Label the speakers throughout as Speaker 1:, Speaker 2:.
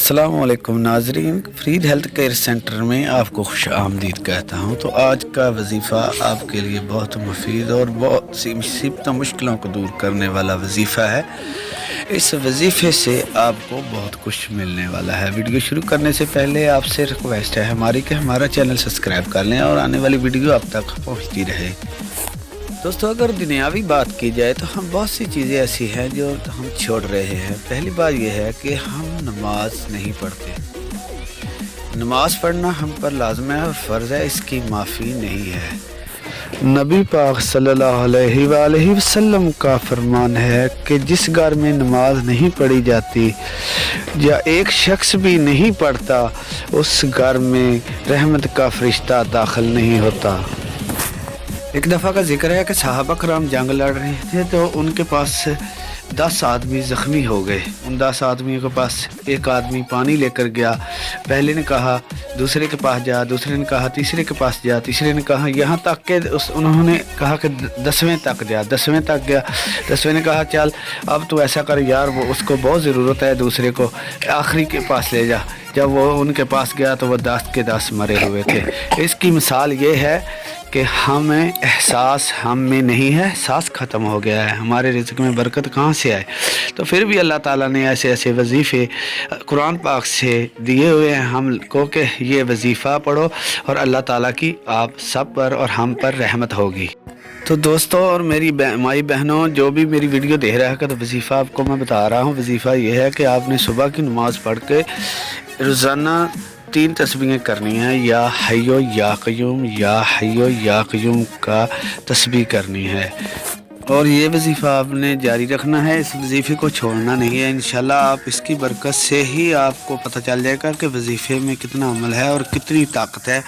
Speaker 1: السلام علیکم ناظرین، فرید ہیلتھ کیئر سینٹر میں آپ کو خوش آمدید کہتا ہوں۔ تو آج کا وظیفہ آپ کے لیے بہت مفید اور بہت سی مصیبتوں مشکلوں کو دور کرنے والا وظیفہ ہے۔ اس وظیفے سے آپ کو بہت کچھ ملنے والا ہے۔ ویڈیو شروع کرنے سے پہلے آپ سے ریکویسٹ ہے ہماری کہ ہمارا چینل سبسکرائب کر لیں اور آنے والی ویڈیو آپ تک پہنچتی رہے۔ دوستو، اگر دنیاوی بات کی جائے تو ہم بہت سی چیزیں ایسی ہیں جو ہم چھوڑ رہے ہیں۔ پہلی بات یہ ہے کہ ہم نماز نہیں پڑھتے۔ نماز پڑھنا ہم پر لازم ہے اور فرض ہے، اس کی معافی نہیں ہے۔ نبی پاک صلی اللہ علیہ وآلہ وسلم کا فرمان ہے کہ جس گھر میں نماز نہیں پڑھی جاتی یا ایک شخص بھی نہیں پڑھتا، اس گھر میں رحمت کا فرشتہ داخل نہیں ہوتا۔ ایک دفعہ کا ذکر ہے کہ صحابہ کرام جنگ لڑ رہے تھے تو ان کے پاس 10 آدمی زخمی ہو گئے۔ ان 10 آدمیوں کے پاس ایک آدمی پانی لے کر گیا۔ پہلے نے کہا دوسرے کے پاس جا، دوسرے نے کہا تیسرے کے پاس جا، تیسرے نے کہا یہاں تک کہ انہوں نے کہا کہ 10ویں تک جا، 10ویں تک گیا۔ 10ویں نے کہا چل اب تو ایسا کر یار، وہ اس کو بہت ضرورت ہے، دوسرے کو آخری کے پاس لے جا۔ جب وہ ان کے پاس گیا تو وہ 10 کے 10 مرے ہوئے تھے۔ اس کی مثال یہ ہے کہ ہمیں احساس ہم میں نہیں ہے، احساس ختم ہو گیا ہے، ہمارے رزق میں برکت کہاں سے آئے؟ تو پھر بھی اللہ تعالیٰ نے ایسے ایسے وظیفے قرآن پاک سے دیے ہوئے ہیں ہم کو کہ یہ وظیفہ پڑھو اور اللہ تعالیٰ کی آپ سب پر اور ہم پر رحمت ہوگی۔ تو دوستو اور میری مائی بہنوں، جو بھی میری ویڈیو دیکھ رہا ہے تو وظیفہ آپ کو میں بتا رہا ہوں۔ وظیفہ یہ ہے کہ آپ نے صبح کی نماز پڑھ کے روزانہ 3 تسبیحیں کرنی ہیں، یا حیو یا قیوم، یا حیو یا قیوم کا تسبیح کرنی ہے، اور یہ وظیفہ آپ نے جاری رکھنا ہے، اس وظیفے کو چھوڑنا نہیں ہے۔ انشاءاللہ آپ اس کی برکت سے ہی آپ کو پتہ چل جائے گا کہ وظیفے میں کتنا عمل ہے اور کتنی طاقت ہے۔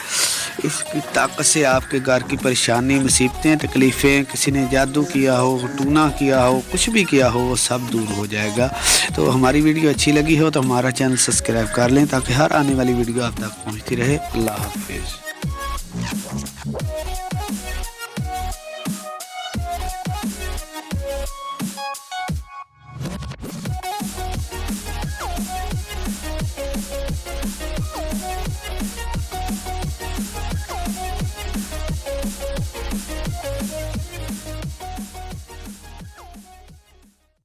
Speaker 1: اس کی طاقت سے آپ کے گھر کی پریشانی، مصیبتیں، تکلیفیں، کسی نے جادو کیا ہو، ٹونا کیا ہو، کچھ بھی کیا ہو، وہ سب دور ہو جائے گا۔ تو ہماری ویڈیو اچھی لگی ہو تو ہمارا چینل سبسکرائب کر لیں تاکہ ہر آنے والی ویڈیو آپ تک پہنچتی رہے۔ اللہ حافظ۔